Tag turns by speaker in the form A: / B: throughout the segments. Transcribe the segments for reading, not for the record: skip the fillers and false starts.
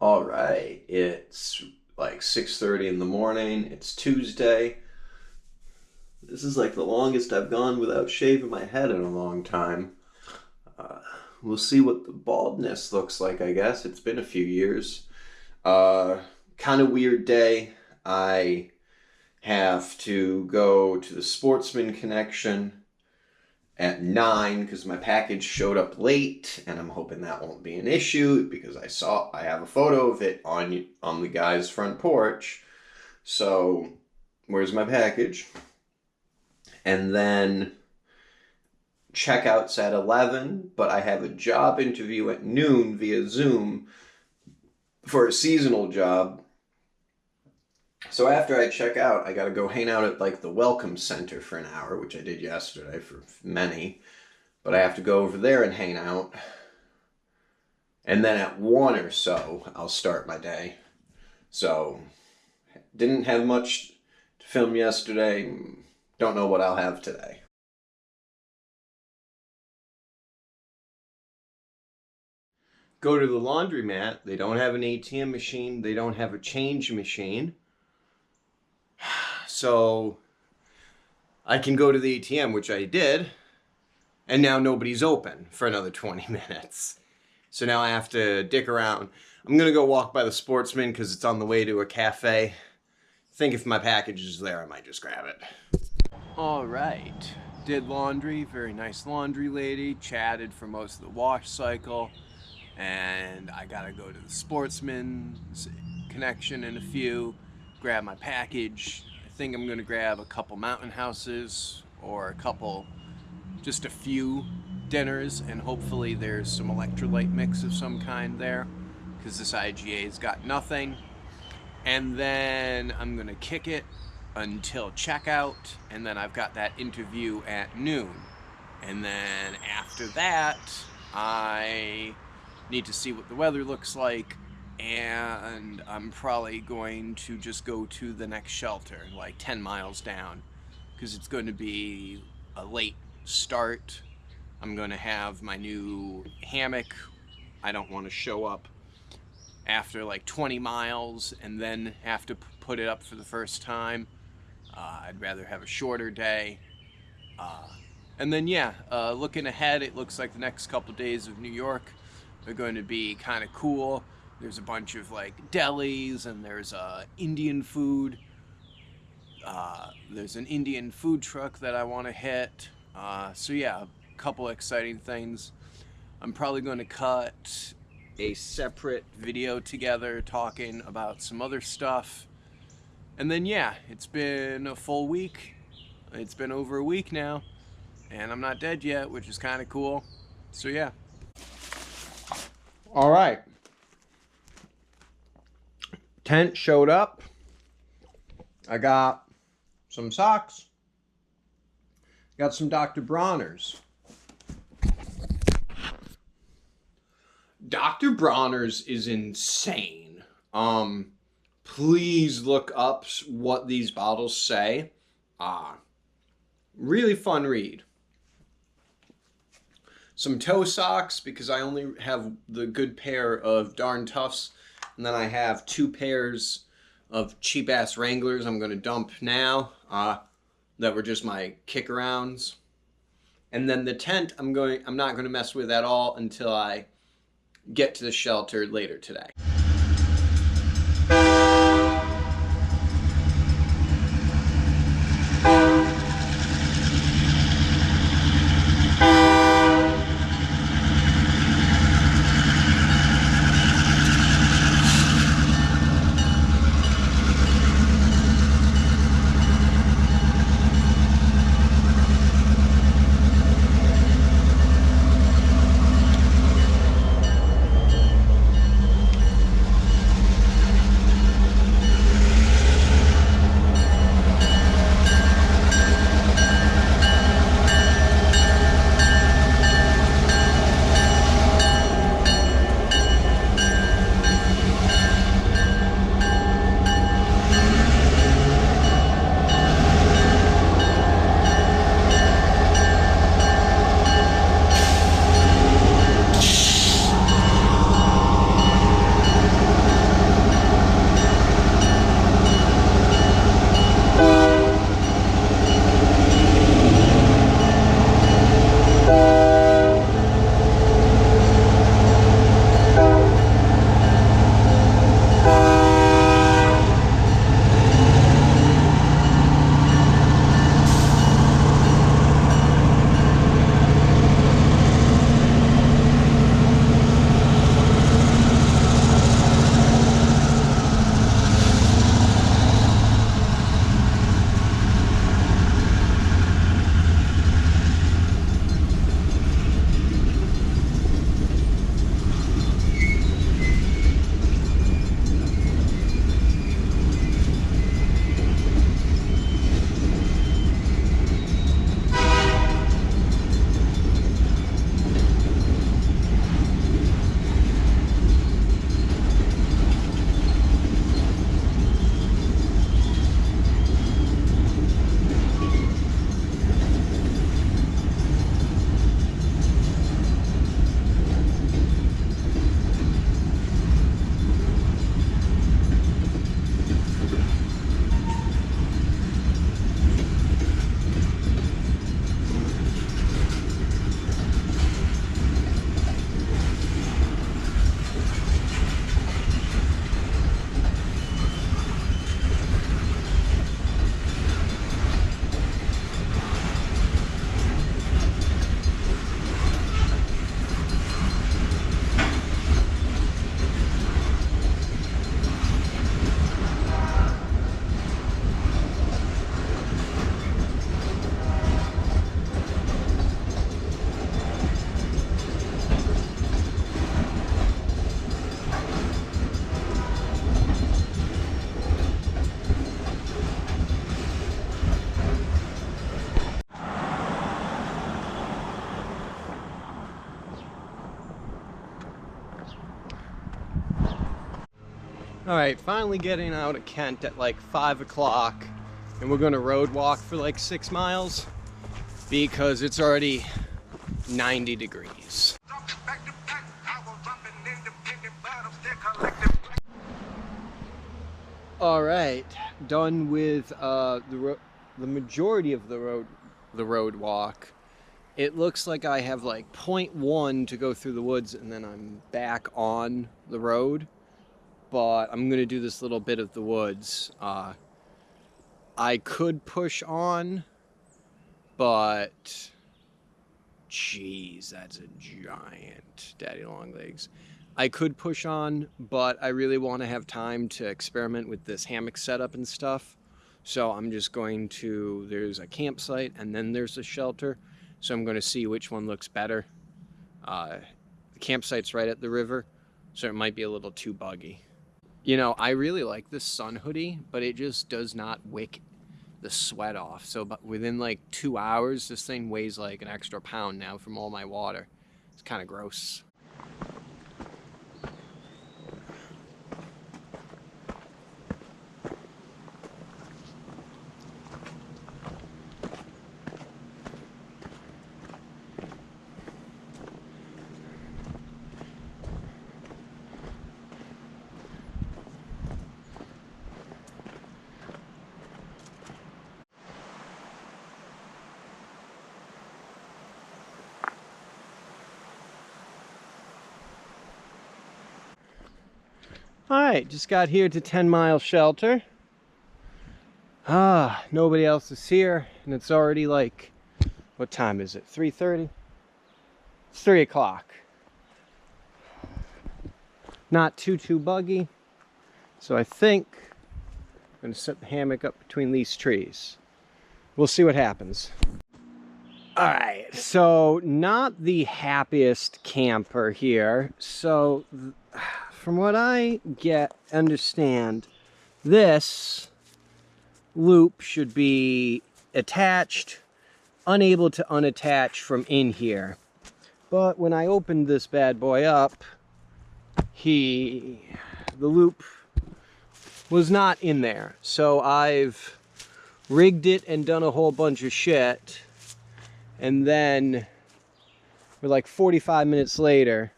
A: All right, it's like 6:30 in the morning. It's Tuesday. This is like the longest I've gone without shaving my head in a long time. Uh, we'll see what the baldness looks like, I guess. It's been a few years. Uh, Kind of weird day. I have to go to the Sportsman Connection at 9 because my package showed up late, and I'm hoping that won't be an issue because I have a photo of it on the guy's front porch. So where's my package? And then checkout's at 11, but I have a job interview at noon via Zoom for a seasonal job. So after I check out, I gotta go hang out at like the Welcome Center for an hour, which I did yesterday for many. But I have to go over there and hang out. And then at 1 or so, I'll start my day. So, didn't have much to film yesterday. Don't know what I'll have today. Go to the laundromat. They don't have an ATM machine. They don't have a change machine. So I can go to the ATM, which I did, and now nobody's open for another 20 minutes. So now I have to dick around. I'm going to go walk by the Sportsman because it's on the way to a cafe. I think if my package is there, I might just grab it. All right. Did laundry. Very nice laundry lady. Chatted for most of the wash cycle. And I got to go to the Sportsman Connection in a few. Grab my package. I think I'm going to grab a couple mountain houses or just a few dinners, and hopefully there's some electrolyte mix of some kind there because this IGA's got nothing. And then I'm going to kick it until checkout, and then I've got that interview at noon. And then after that, I need to see what the weather looks like, and I'm probably going to just go to the next shelter, like 10 miles down, because it's going to be a late start. I'm going to have my new hammock. I don't want to show up after like 20 miles and then have to put it up for the first time. I'd rather have a shorter day. And then looking ahead, it looks like the next couple of days of New York are going to be kind of cool. There's a bunch of like delis, and there's Indian food. There's an Indian food truck that I want to hit. So yeah, a couple exciting things. I'm probably going to cut a separate video together talking about some other stuff. And then yeah, it's been a full week. It's been over a week now, and I'm not dead yet, which is kind of cool. So yeah. All right. Tent showed up. I got some socks. Got some Dr. Bronners. Dr. Bronner's is insane. Please look up what these bottles say. Really fun read. Some toe socks because I only have the good pair of Darn Toughs. And then I have 2 pairs of cheap-ass Wranglers I'm going to dump now that were just my kick-arounds. And then the tent I'm not going to mess with at all until I get to the shelter later today. All right, finally getting out of Kent at like 5 o'clock, and we're gonna road walk for like 6 miles because it's already 90 degrees. All right, done with the majority of the road walk. It looks like I have like 0.1 to go through the woods, and then I'm back on the road. But I'm gonna do this little bit of the woods. I could push on, but jeez, that's a giant daddy long legs. I could push on, but I really want to have time to experiment with this hammock setup and stuff. So I'm just going to, there's a campsite and then there's a shelter. So I'm going to see which one looks better. The campsite's right at the river, so it might be a little too buggy. You know, I really like this sun hoodie, but it just does not wick the sweat off. So but within like 2 hours, this thing weighs like an extra pound now from all my water. It's kind of gross. All right, just got here to 10 Mile Shelter. Nobody else is here, and it's already like, what time is it? 3:30? It's 3 o'clock. Not too buggy. So I think I'm gonna set the hammock up between these trees. We'll see what happens. All right, so not the happiest camper here. So from what I understand, this loop should be attached, unable to unattach from in here. But when I opened this bad boy up, the loop was not in there. So I've rigged it and done a whole bunch of shit. And then we're like 45 minutes later,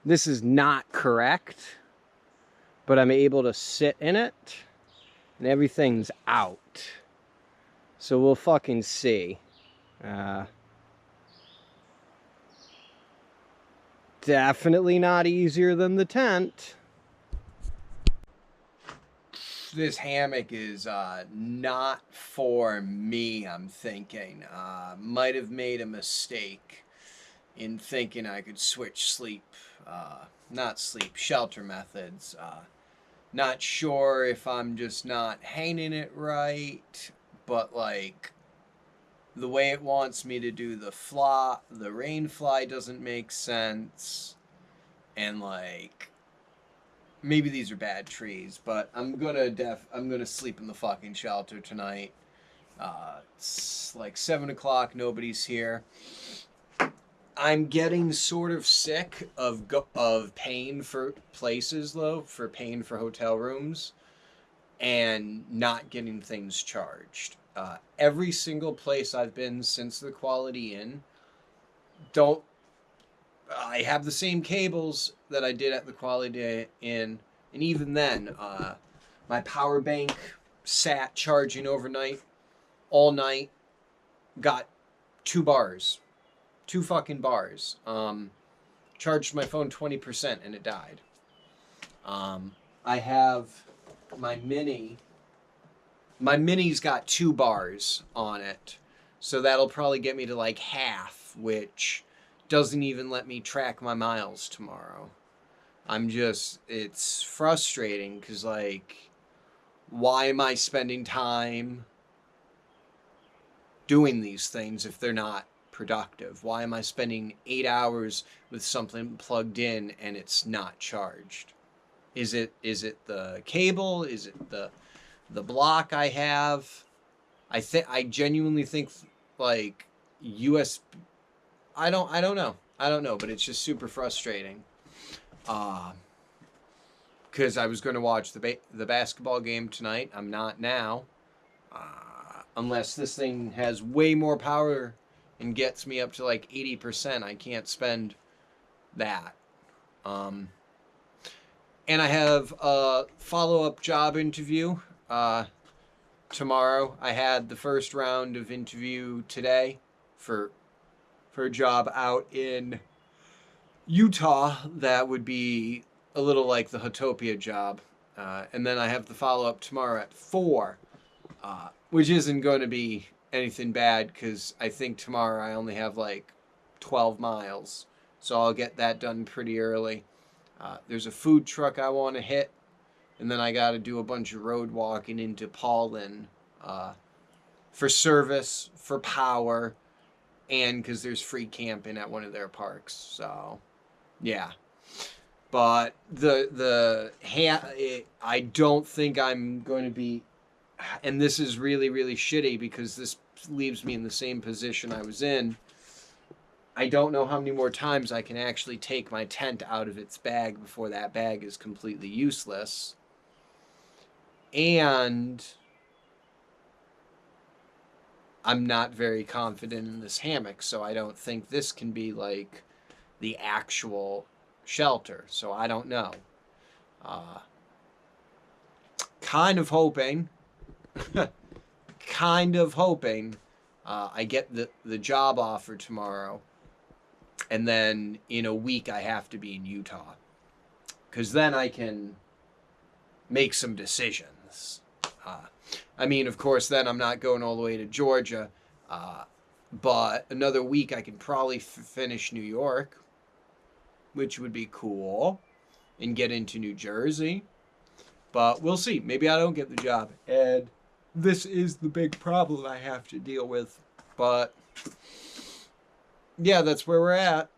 A: this is not correct, but I'm able to sit in it and everything's out. So we'll fucking see. Definitely not easier than the tent. This hammock is not for me, I'm thinking. Might have made a mistake in thinking I could switch shelter methods. Not sure if I'm just not hanging it right, but like the way it wants me to do the rain fly doesn't make sense, and like maybe these are bad trees, but I'm gonna sleep in the fucking shelter tonight. It's like 7 o'clock, nobody's here. I'm getting sort of sick of paying for places, though, paying for hotel rooms and not getting things charged. Every single place I've been since the Quality Inn, I have the same cables that I did at the Quality Inn, and even then, my power bank sat charging overnight, all night, got 2 bars. 2 fucking bars. Charged my phone 20% and it died. I have my Mini. My Mini's got 2 bars on it. So that'll probably get me to like half, which doesn't even let me track my miles tomorrow. It's frustrating because like, why am I spending time doing these things if they're not productive? Why am I spending 8 hours with something plugged in and it's not charged? Is it the cable? Is it the block I have? I genuinely think like USB. I don't know, but it's just super frustrating. because I was going to watch the basketball game tonight. I'm not now. Unless this thing has way more power and gets me up to like 80%, I can't spend that. And I have a follow-up job interview tomorrow. I had the first round of interview today for a job out in Utah that would be a little like the Hotopia job. And then I have the follow-up tomorrow at 4, which isn't going to be anything bad because I think tomorrow I only have like 12 miles. So I'll get that done pretty early. There's a food truck I want to hit. And then I got to do a bunch of road walking into Paulin for service, for power, and because there's free camping at one of their parks. So, yeah. But I don't think I'm going to be, and this is really, really shitty because this leaves me in the same position I was in. I don't know how many more times I can actually take my tent out of its bag before that bag is completely useless. And I'm not very confident in this hammock, so I don't think this can be like the actual shelter. So I don't know. Kind of hoping I get the job offer tomorrow, and then in a week I have to be in Utah, because then I can make some decisions. I mean, of course, then I'm not going all the way to Georgia, but another week I can probably finish New York, which would be cool, and get into New Jersey. But we'll see. Maybe I don't get the job. And this is the big problem I have to deal with. But yeah, that's where we're at.